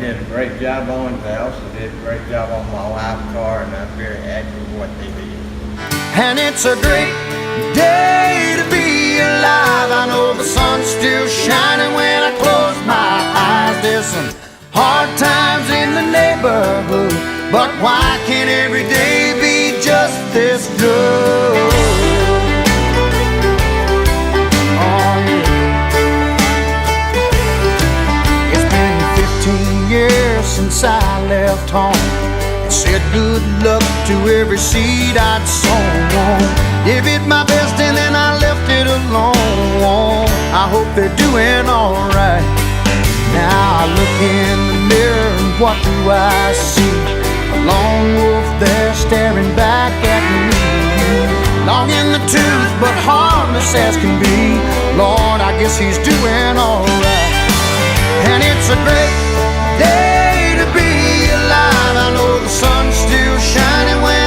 did a great job on. They also did a great job on my wife's car, and I'm very happy with what they did. And it's a great day to be alive. I know the sun's still shining when I close my eyes. There's some hard times in the neighborhood, but why can't every day be just this good? Oh yeah. It's been 15 years since I left home. Said good luck to every seed I'd sown. Gave it my best and then I left it alone. I hope they're doing alright. Now I look in the mirror and what do I see? A lone wolf there staring back at me. Long in the tooth but harmless as can be. Lord, I guess he's doing alright. And it's a great day to be alive. I know the sun's still shining when